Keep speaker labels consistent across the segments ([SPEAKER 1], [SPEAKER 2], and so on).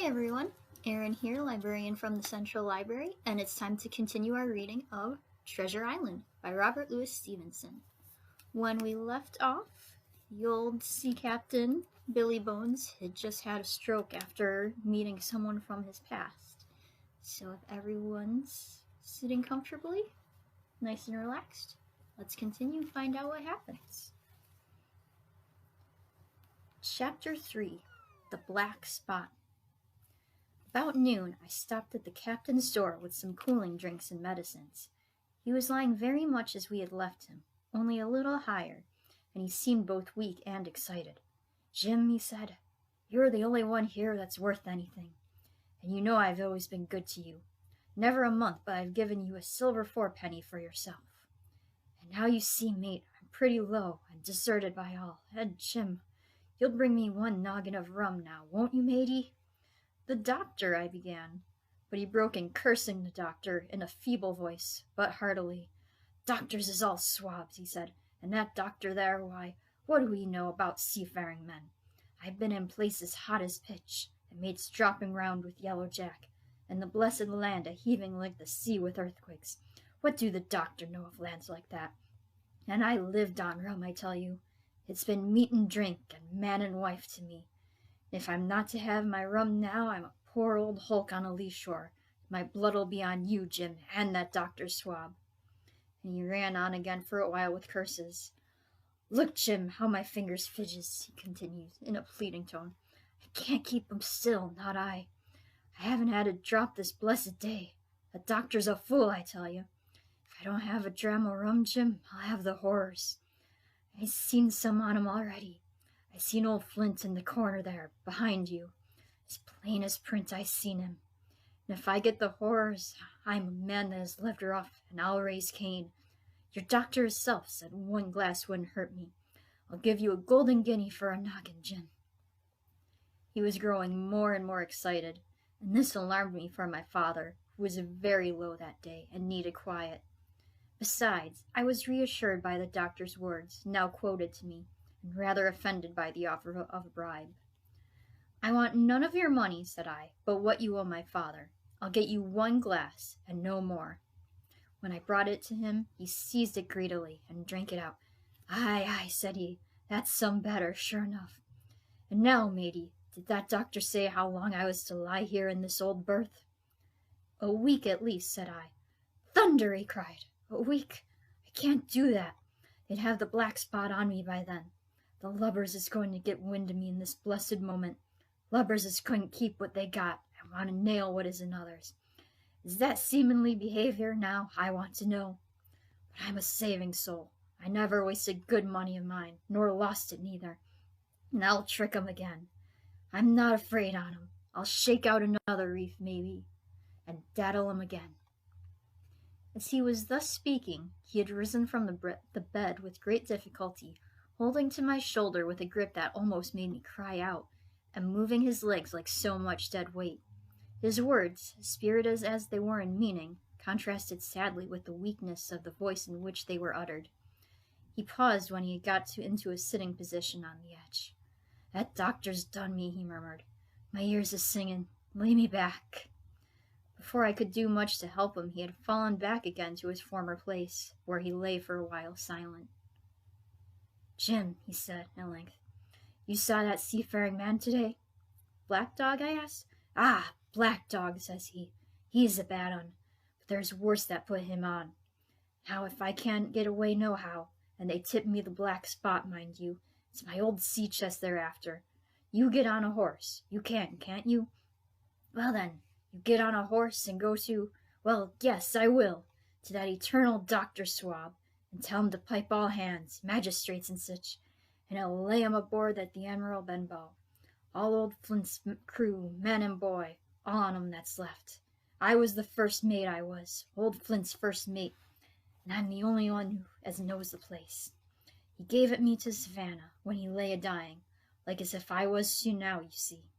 [SPEAKER 1] Hi everyone, Erin here, Librarian from the Central Library, and it's time to continue our reading of Treasure Island by Robert Louis Stevenson. When we left off, the old sea captain, Billy Bones, had just had a stroke after meeting someone from his past. So if everyone's sitting comfortably, nice and relaxed, let's continue and find out what happens. Chapter 3, The Black Spot. About noon, I stopped at the captain's door with some cooling drinks and medicines. He was lying very much as we had left him, only a little higher, and he seemed both weak and excited. "Jim," he said, "you're the only one here that's worth anything, and you know I've always been good to you. Never a month but I've given you a silver fourpenny for yourself. And now you see, mate, I'm pretty low and deserted by all. And Jim, you'll bring me one noggin of rum now, won't you, matey?" "The doctor," I began, but he broke in, cursing the doctor in a feeble voice, but heartily. "Doctors is all swabs," he said, "and that doctor there, why, what do he know about seafaring men? I've been in places hot as pitch, and mates dropping round with Yellow Jack, and the blessed land a-heaving like the sea with earthquakes. What do the doctor know of lands like that? And I lived on rum, I tell you. It's been meat and drink, and man and wife to me. If I'm not to have my rum now, I'm a poor old hulk on a lee shore. My blood'll be on you, Jim, and that doctor's swab." And he ran on again for a while with curses. "Look, Jim, how my fingers fidgets," he continued, in a pleading tone. "I can't keep 'em still, not I. I haven't had a drop this blessed day. The doctor's a fool, I tell you. If I don't have a dram o' rum, Jim, I'll have the horrors. I seen some on 'em already. I seen old Flint in the corner there, behind you. As plain as print I seen him. And if I get the horrors, I'm a man that has lived rough, and I'll raise Cain. Your doctor himself said one glass wouldn't hurt me. I'll give you a golden guinea for a noggin, Jim." He was growing more and more excited, and this alarmed me for my father, who was very low that day and needed quiet. Besides, I was reassured by the doctor's words, now quoted to me, and rather offended by the offer of a bribe. "I want none of your money," said I, "but what you owe my father. I'll get you one glass, and no more." When I brought it to him, he seized it greedily and drank it out. "Aye, aye," said he, "that's some better, sure enough. And now, matey, did that doctor say how long I was to lie here in this old berth?" "A week at least," said I. "Thunder!" he cried. "A week? I can't do that. They'd have the black spot on me by then. The lubbers is going to get wind of me in this blessed moment. Lubbers as couldn't keep what they got, and want to nail what is another's. Is that seamanly behavior, now, I want to know? But I'm a saving soul. I never wasted good money of mine, nor lost it neither. And I'll trick 'em again. I'm not afraid on 'em. I'll shake out another reef, maybe, and daddle 'em again." As he was thus speaking, he had risen from the bed with great difficulty, holding to my shoulder with a grip that almost made me cry out, and moving his legs like so much dead weight. His words, spirited as they were in meaning, contrasted sadly with the weakness of the voice in which they were uttered. He paused when he had got into a sitting position on the edge. "That doctor's done me," he murmured. "My ears is singing. Lay me back." Before I could do much to help him, he had fallen back again to his former place, where he lay for a while silent. "Jim," he said at length, "you saw that seafaring man today?" "Black Dog?" I asked. "Ah, Black Dog," says he. "He's a bad un, but there's worse that put him on. Now, if I can't get away nohow, and they tip me the black spot, mind you, it's my old sea chest they're after. You get on a horse. You can't you? Well then, you get on a horse and go to, well, yes, I will, to that eternal doctor swab, and tell him to pipe all hands, magistrates and sich, and I'll lay 'em aboard at the Admiral Benbow. All old Flint's crew, man and boy, all on 'em that's left. I was the first mate, I was, old Flint's first mate, and I'm the only one as knows the place. He gave it me to Savannah, when he lay a-dying, like as if I was to now, you see.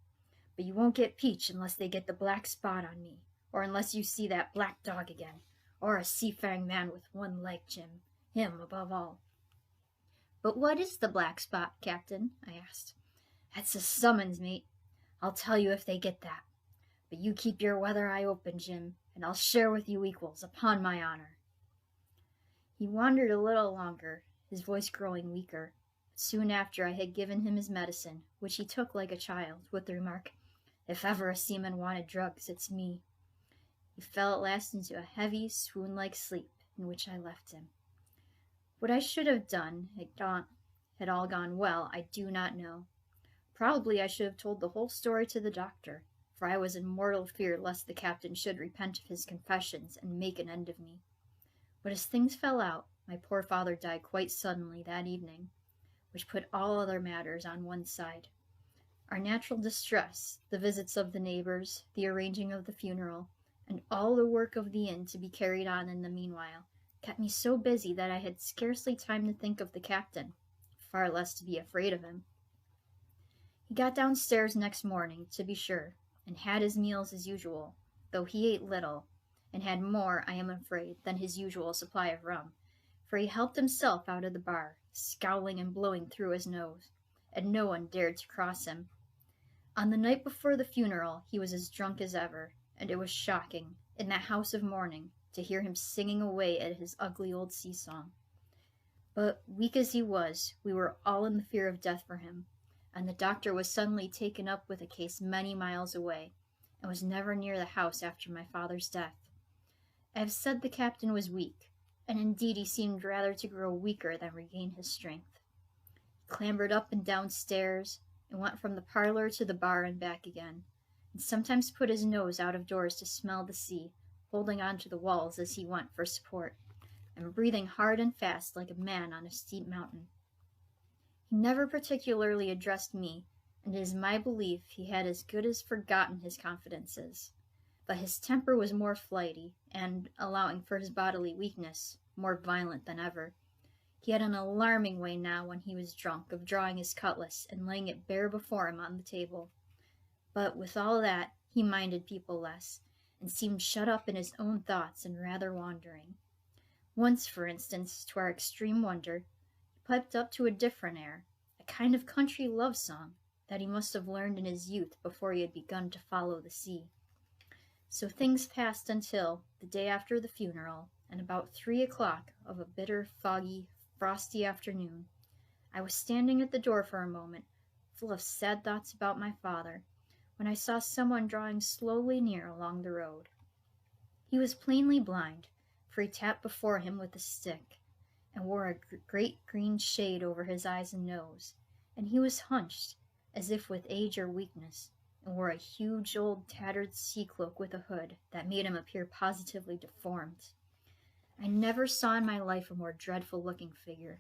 [SPEAKER 1] But you won't get peach unless they get the black spot on me, or unless you see that Black Dog again, or a seafaring man with one leg, Jim, him above all." "But what is the black spot, Captain?" I asked. "That's a summons, mate. I'll tell you if they get that. But you keep your weather eye open, Jim, and I'll share with you equals, upon my honor." He wandered a little longer, his voice growing weaker. Soon after I had given him his medicine, which he took like a child, with the remark, "If ever a seaman wanted drugs, it's me." He fell at last into a heavy, swoon-like sleep, in which I left him. What I should have done had all gone well, I do not know. Probably I should have told the whole story to the doctor, for I was in mortal fear lest the captain should repent of his confessions and make an end of me. But as things fell out, my poor father died quite suddenly that evening, which put all other matters on one side. Our natural distress, the visits of the neighbors, the arranging of the funeral, and all the work of the inn to be carried on in the meanwhile, kept me so busy that I had scarcely time to think of the captain, far less to be afraid of him. He got downstairs next morning, to be sure, and had his meals as usual, though he ate little, and had more, I am afraid, than his usual supply of rum, for he helped himself out of the bar, scowling and blowing through his nose, and no one dared to cross him. On the night before the funeral he was as drunk as ever, and it was shocking, in that house of mourning, to hear him singing away at his ugly old sea-song. But, weak as he was, we were all in the fear of death for him, and the doctor was suddenly taken up with a case many miles away, and was never near the house after my father's death. I have said the captain was weak, and indeed he seemed rather to grow weaker than regain his strength. He clambered up and down stairs, and went from the parlor to the bar and back again, and sometimes put his nose out of doors to smell the sea, holding on to the walls as he went for support, and breathing hard and fast like a man on a steep mountain. He never particularly addressed me, and it is my belief he had as good as forgotten his confidences. But his temper was more flighty, and, allowing for his bodily weakness, more violent than ever. He had an alarming way now, when he was drunk, of drawing his cutlass and laying it bare before him on the table. But with all that, he minded people less, and seemed shut up in his own thoughts and rather wandering. Once, for instance, to our extreme wonder, he piped up to a different air, a kind of country love song that he must have learned in his youth before he had begun to follow the sea. So things passed until, the day after the funeral, and about 3 o'clock of a bitter, foggy, frosty afternoon, I was standing at the door for a moment, full of sad thoughts about my father, when I saw someone drawing slowly near along the road. He was plainly blind, for he tapped before him with a stick, and wore a great green shade over his eyes and nose, and he was hunched, as if with age or weakness, and wore a huge old tattered sea cloak with a hood that made him appear positively deformed. I never saw in my life a more dreadful-looking figure.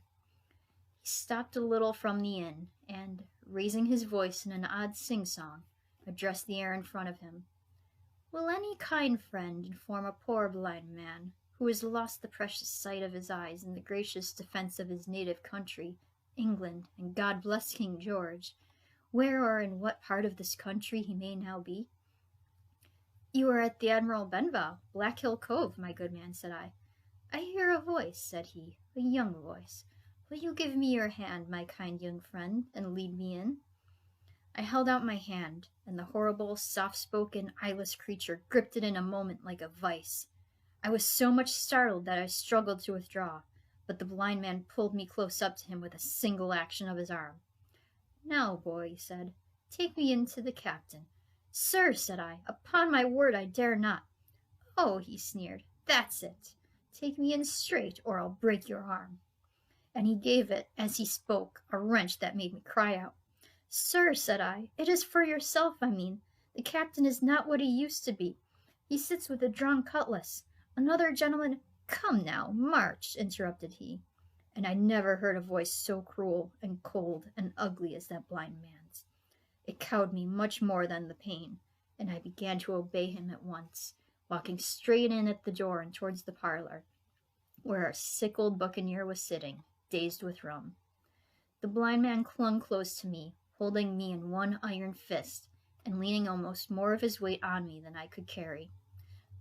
[SPEAKER 1] He stopped a little from the inn, and, raising his voice in an odd sing-song, addressed the air in front of him. "Will any kind friend inform a poor blind man, who has lost the precious sight of his eyes in the gracious defense of his native country, England, and God bless King George, where or in what part of this country he may now be?" "You are at the Admiral Benbow, Black Hill Cove, my good man," said I. "I hear a voice," said he, "a young voice. Will you give me your hand, my kind young friend, and lead me in?" I held out my hand, and the horrible, soft-spoken, eyeless creature gripped it in a moment like a vice. I was so much startled that I struggled to withdraw, but the blind man pulled me close up to him with a single action of his arm. "Now, boy," he said, "take me in to the captain." "Sir," said I, "upon my word I dare not." "Oh," he sneered, "that's it. Take me in straight, or I'll break your arm." And he gave it, as he spoke, a wrench that made me cry out. "Sir," said I, "it is for yourself I mean. The captain is not what he used to be. He sits with a drawn cutlass. Another gentleman—" "Come now, march," interrupted he, and I never heard a voice so cruel and cold and ugly as that blind man's. It cowed me much more than the pain, and I began to obey him at once, walking straight in at the door and towards the parlor, where our sick old buccaneer was sitting, dazed with rum. The blind man clung close to me, holding me in one iron fist, and leaning almost more of his weight on me than I could carry.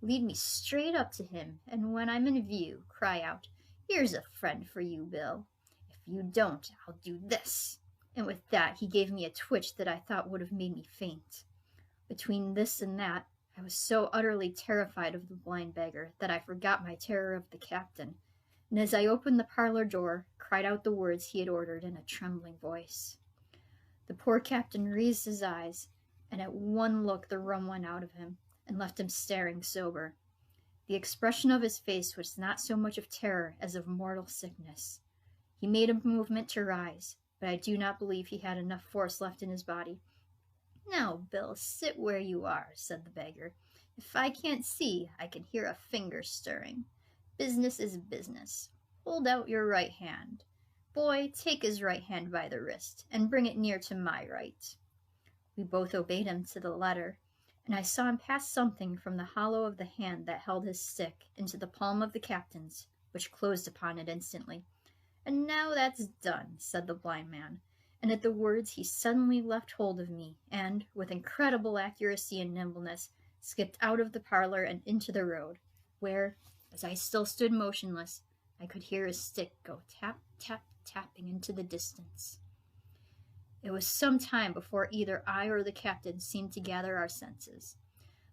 [SPEAKER 1] "Lead me straight up to him, and when I'm in view, cry out, 'Here's a friend for you, Bill. If you don't, I'll do this.'" And with that he gave me a twitch that I thought would have made me faint. Between this and that, I was so utterly terrified of the blind beggar that I forgot my terror of the captain, and as I opened the parlor door, cried out the words he had ordered in a trembling voice. The poor captain raised his eyes, and at one look the rum went out of him, and left him staring sober. The expression of his face was not so much of terror as of mortal sickness. He made a movement to rise, but I do not believe he had enough force left in his body. "Now, Bill, sit where you are," said the beggar. "If I can't see, I can hear a finger stirring. Business is business. Hold out your right hand. Boy, take his right hand by the wrist, and bring it near to my right." We both obeyed him to the letter, and I saw him pass something from the hollow of the hand that held his stick into the palm of the captain's, which closed upon it instantly. "And now that's done," said the blind man, and at the words he suddenly left hold of me, and, with incredible accuracy and nimbleness, skipped out of the parlor and into the road, where, as I still stood motionless, I could hear his stick go tap, tap, tapping into the distance. It was some time before either I or the captain seemed to gather our senses,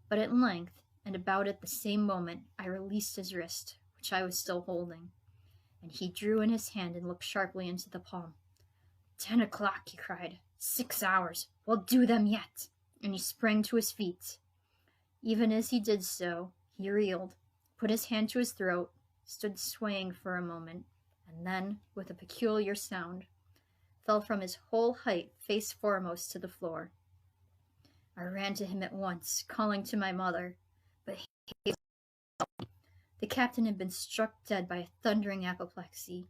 [SPEAKER 1] but at length, and about at the same moment, I released his wrist, which I was still holding, and he drew in his hand and looked sharply into the palm. 10 o'clock, he cried. 6 hours. We'll do them yet. And he sprang to his feet. Even as he did so, he reeled, put his hand to his throat, stood swaying for a moment, and then, with a peculiar sound, fell from his whole height face foremost to the floor. I ran to him at once, calling to my mother, but the captain had been struck dead by a thundering apoplexy.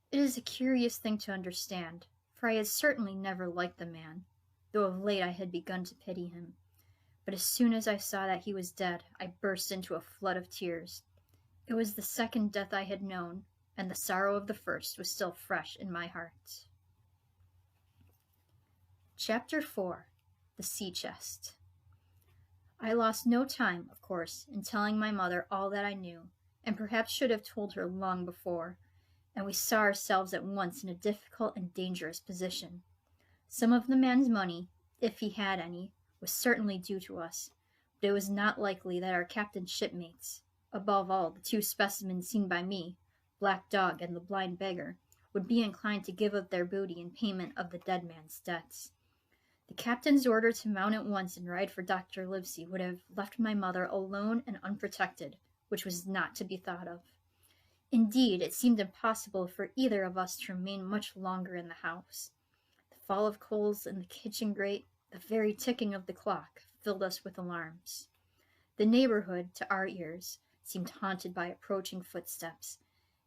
[SPEAKER 1] It is a curious thing to understand, for I had certainly never liked the man, though of late I had begun to pity him. But as soon as I saw that he was dead, I burst into a flood of tears. It was the second death I had known, and the sorrow of the first was still fresh in my heart. Chapter 4. The Sea Chest. I lost no time, of course, in telling my mother all that I knew, and perhaps should have told her long before, and we saw ourselves at once in a difficult and dangerous position. Some of the man's money, if he had any, was certainly due to us, but it was not likely that our captain's shipmates, above all the 2 specimens seen by me, Black Dog and the blind beggar, would be inclined to give up their booty in payment of the dead man's debts. The captain's order to mount at once and ride for Dr. Livesey would have left my mother alone and unprotected, which was not to be thought of. Indeed, it seemed impossible for either of us to remain much longer in the house. The fall of coals in the kitchen grate, the very ticking of the clock, filled us with alarms. The neighborhood, to our ears, seemed haunted by approaching footsteps,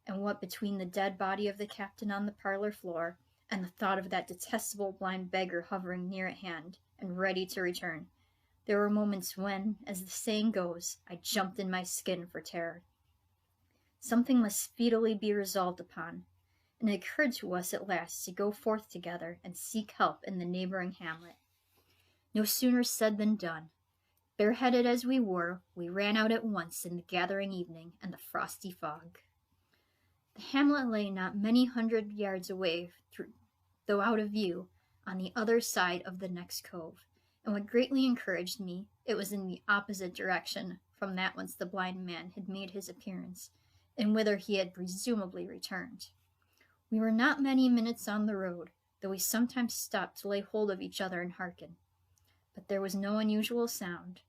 [SPEAKER 1] and what between the dead body of the captain on the parlor floor and the thought of that detestable blind beggar hovering near at hand and ready to return, there were moments when, as the saying goes, I jumped in my skin for terror. Something must speedily be resolved upon, and it occurred to us at last to go forth together and seek help in the neighboring hamlet. No sooner said than done. Bareheaded as we were, we ran out at once in the gathering evening and the frosty fog. The hamlet lay not many hundred yards away, though out of view, on the other side of the next cove, and what greatly encouraged me, it was in the opposite direction from that whence the blind man had made his appearance, and whither he had presumably returned. We were not many minutes on the road, though we sometimes stopped to lay hold of each other and hearken. But there was no unusual sound,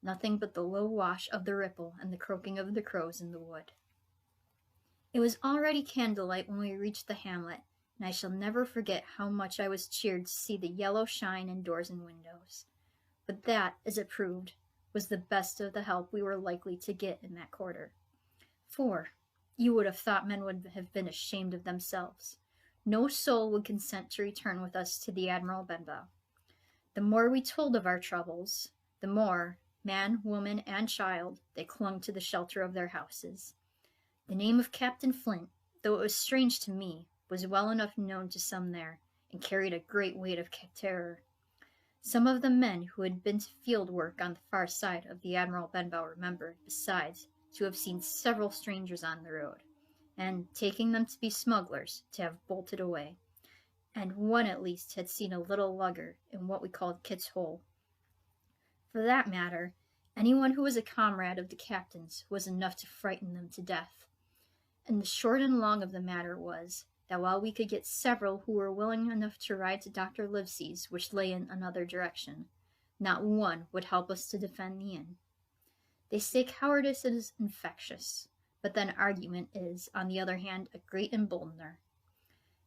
[SPEAKER 1] nothing but the low wash of the ripple and the croaking of the crows in the wood. It was already candlelight when we reached the hamlet, and I shall never forget how much I was cheered to see the yellow shine in doors and windows. But that, as it proved, was the best of the help we were likely to get in that quarter. For, you would have thought men would have been ashamed of themselves. No soul would consent to return with us to the Admiral Benbow. The more we told of our troubles, the more, man, woman, and child, they clung to the shelter of their houses. The name of Captain Flint, though it was strange to me, was well enough known to some there, and carried a great weight of terror. Some of the men who had been to field work on the far side of the Admiral Benbow remembered, besides, to have seen several strangers on the road, and, taking them to be smugglers, to have bolted away, and one at least had seen a little lugger in what we called Kit's Hole. For that matter, Anyone who was a comrade of the captain's was enough to frighten them to death. And the short and long of the matter was that while we could get several who were willing enough to ride to Dr. Livesey's, which lay in another direction, not one would help us to defend the inn. They say cowardice is infectious, but then argument is, on the other hand, a great emboldener.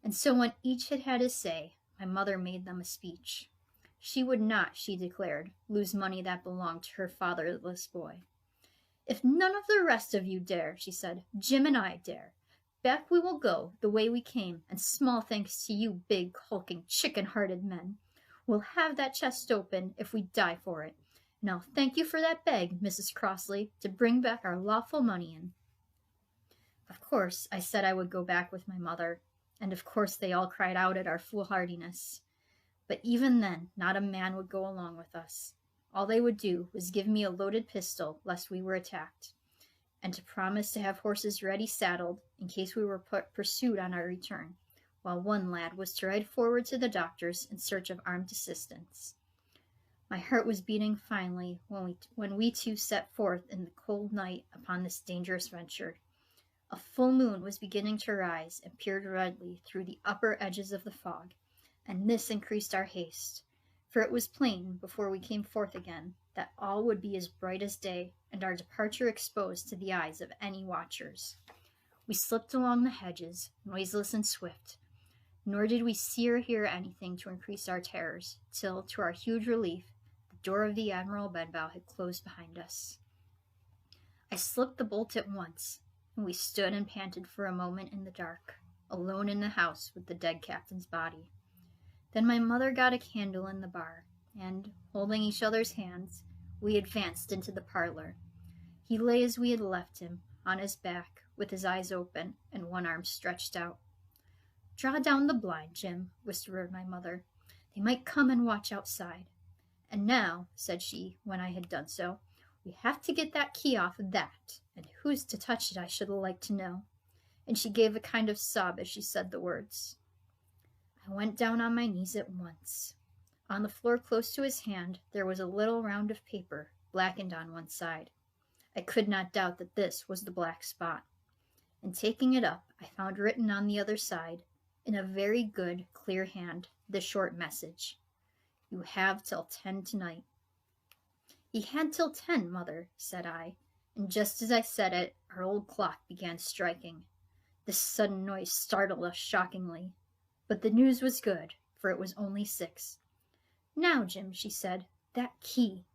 [SPEAKER 1] And so when each had had his say, my mother made them a speech. She would not, she declared, lose money that belonged to her fatherless boy. If none of the rest of you dare, she said, Jim and I dare. Back we will go, the way we came, and small thanks to you big, hulking, chicken-hearted men. We'll have that chest open if we die for it. And I'll thank you for that beg, Mrs. Crossley, to bring back our lawful money in. Of course, I said I would go back with my mother, and of course they all cried out at our foolhardiness. But even then, not a man would go along with us. All they would do was give me a loaded pistol, lest we were attacked, and to promise to have horses ready saddled in case we were pursued on our return, while one lad was to ride forward to the doctor's in search of armed assistance. My heart was beating finely when we two set forth in the cold night upon this dangerous venture. A full moon was beginning to rise and peered redly through the upper edges of the fog, and this increased our haste, for it was plain, before we came forth again, that all would be as bright as day, and our departure exposed to the eyes of any watchers. We slipped along the hedges, noiseless and swift, nor did we see or hear anything to increase our terrors, till, to our huge relief, the door of the Admiral Benbow had closed behind us. I slipped the bolt at once, and we stood and panted for a moment in the dark, alone in the house with the dead captain's body. Then my mother got a candle in the bar, and, holding each other's hands, we advanced into the parlor. He lay as we had left him, on his back, with his eyes open and one arm stretched out. "Draw down the blind, Jim," whispered my mother. "They might come and watch outside. And now," said she, when I had done so, "we have to get that key off of that, and who's to touch it, I should like to know." And she gave a kind of sob as she said the words. I went down on my knees at once. On the floor close to his hand there was a little round of paper, blackened on one side. I could not doubt that this was the black spot. And taking it up, I found written on the other side, in a very good, clear hand, the short message: "You have till 10 tonight." "He had till 10, mother," said I, and just as I said it, our old clock began striking. This sudden noise startled us shockingly. But the news was good, for it was only 6. "Now, Jim," she said, "that key."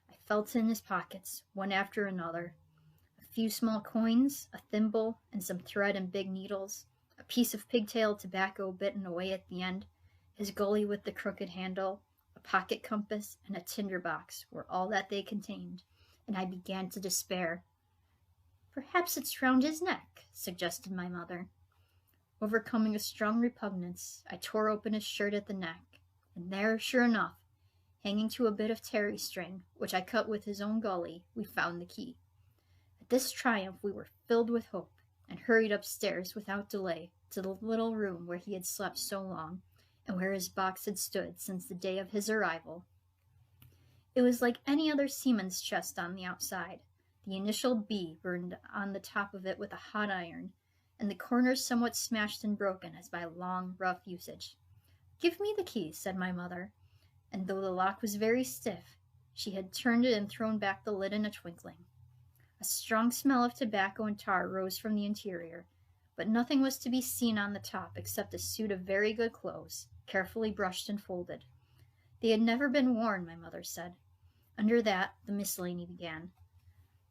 [SPEAKER 1] I felt in his pockets, one after another. A few small coins, a thimble, and some thread and big needles, a piece of pigtail tobacco bitten away at the end, his gully with the crooked handle, a pocket compass, and a tinder box were all that they contained, and I began to despair. "Perhaps it's round his neck," suggested my mother. Overcoming a strong repugnance, I tore open his shirt at the neck, and there, sure enough, hanging to a bit of tarry string, which I cut with his own gully, we found the key. At this triumph we were filled with hope, and hurried upstairs without delay to the little room where he had slept so long, and where his box had stood since the day of his arrival. It was like any other seaman's chest on the outside, the initial B burned on the top of it with a hot iron, and the corners somewhat smashed and broken as by long, rough usage. "Give me the key," said my mother, and though the lock was very stiff, she had turned it and thrown back the lid in a twinkling. A strong smell of tobacco and tar rose from the interior, but nothing was to be seen on the top except a suit of very good clothes, carefully brushed and folded. They had never been worn, my mother said. Under that, the miscellany began.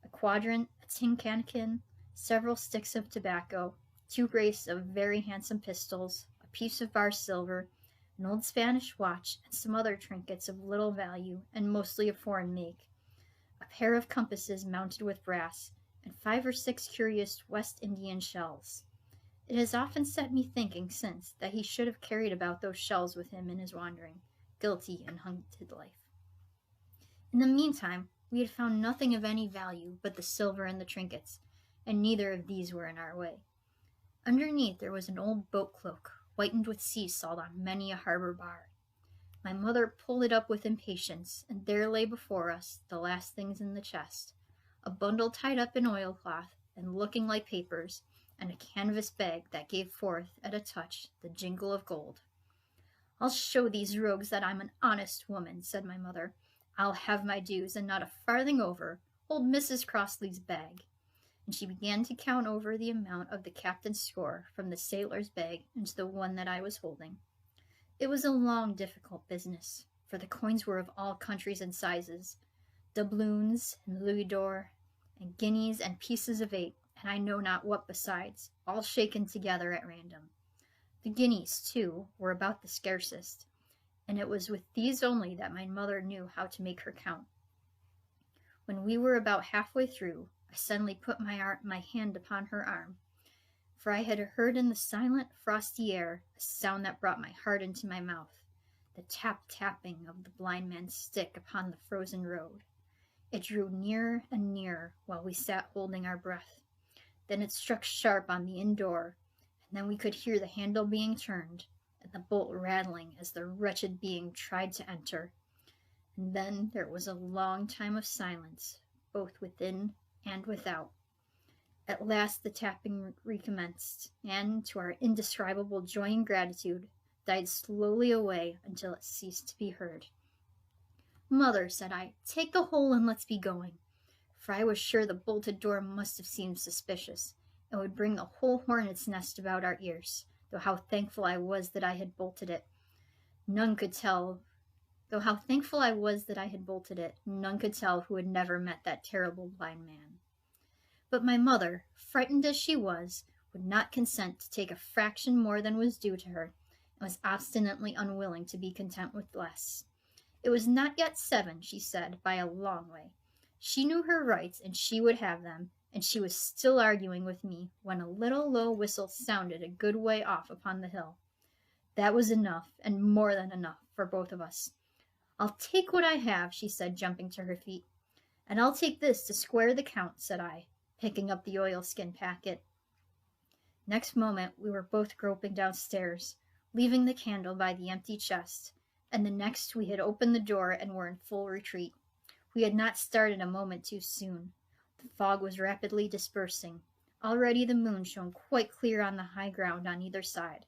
[SPEAKER 1] A quadrant, a tin cannikin, several sticks of tobacco, 2 brace of very handsome pistols, a piece of bar silver, an old Spanish watch, and some other trinkets of little value and mostly of foreign make, a pair of compasses mounted with brass, and 5 or 6 curious West Indian shells. It has often set me thinking since that he should have carried about those shells with him in his wandering, guilty and hunted life. In the meantime, we had found nothing of any value but the silver and the trinkets, and neither of these were in our way. Underneath there was an old boat cloak, whitened with sea salt on many a harbor bar. My mother pulled it up with impatience, and there lay before us the last things in the chest, a bundle tied up in oilcloth and looking like papers, and a canvas bag that gave forth, at a touch, the jingle of gold. "I'll show these rogues that I'm an honest woman," said my mother. "I'll have my dues, and not a farthing over. Old Mrs. Crossley's bag." And she began to count over the amount of the captain's score from the sailor's bag into the one that I was holding. It was a long, difficult business, for the coins were of all countries and sizes, doubloons and louis d'or, and guineas and pieces of 8, and I know not what besides, all shaken together at random. The guineas, too, were about the scarcest, and it was with these only that my mother knew how to make her count. When we were about halfway through, I suddenly put my hand upon her arm, for I had heard in the silent, frosty air a sound that brought my heart into my mouth, the tap-tapping of the blind man's stick upon the frozen road. It drew nearer and nearer while we sat holding our breath. Then it struck sharp on the inn door, and then we could hear the handle being turned, and the bolt rattling as the wretched being tried to enter. And then there was a long time of silence, both within and without. At last the tapping recommenced, and, to our indescribable joy and gratitude, died slowly away until it ceased to be heard. "Mother," said I, "take the whole and let's be going," for I was sure the bolted door must have seemed suspicious, and would bring the whole hornet's nest about our ears, though how thankful I was that I had bolted it. None could tell who had never met that terrible blind man. But my mother, frightened as she was, would not consent to take a fraction more than was due to her, and was obstinately unwilling to be content with less. It was not yet 7, she said, by a long way. She knew her rights, and she would have them, and she was still arguing with me when a little low whistle sounded a good way off upon the hill. That was enough, and more than enough, for both of us. "I'll take what I have," she said, jumping to her feet. "And I'll take this to square the count," said I, picking up the oilskin packet. Next moment we were both groping downstairs, leaving the candle by the empty chest, and the next we had opened the door and were in full retreat. We had not started a moment too soon. The fog was rapidly dispersing. Already the moon shone quite clear on the high ground on either side,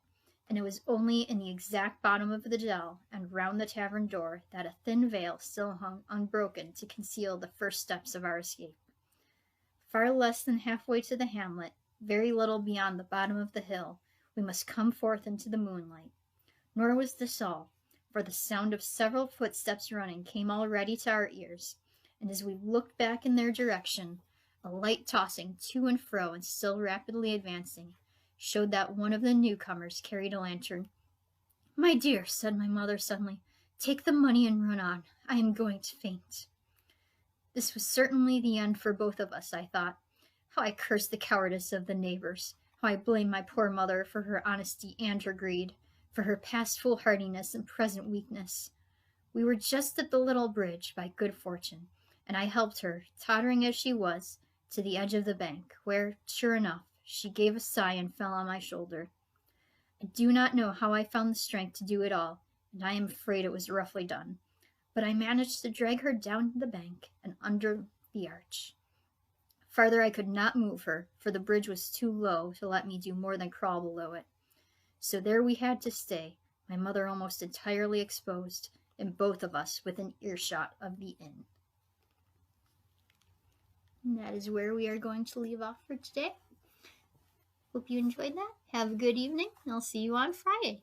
[SPEAKER 1] and it was only in the exact bottom of the dell and round the tavern door that a thin veil still hung unbroken to conceal the first steps of our escape. Far less than halfway to the hamlet, very little beyond the bottom of the hill, we must come forth into the moonlight. Nor was this all, for the sound of several footsteps running came already to our ears, and as we looked back in their direction, a light tossing to and fro and still rapidly advancing, showed that one of the newcomers carried a lantern. "My dear," said my mother suddenly, "take the money and run on. I am going to faint." This was certainly the end for both of us, I thought. How I cursed the cowardice of the neighbors, how I blamed my poor mother for her honesty and her greed, for her past foolhardiness and present weakness. We were just at the little bridge, by good fortune, and I helped her, tottering as she was, to the edge of the bank, where, sure enough, she gave a sigh and fell on my shoulder. I do not know how I found the strength to do it all, and I am afraid it was roughly done, but I managed to drag her down the bank and under the arch. Farther I could not move her, for the bridge was too low to let me do more than crawl below it. So there we had to stay, my mother almost entirely exposed, and both of us within earshot of the inn. And that is where we are going to leave off for today. Hope you enjoyed that. Have a good evening, and I'll see you on Friday.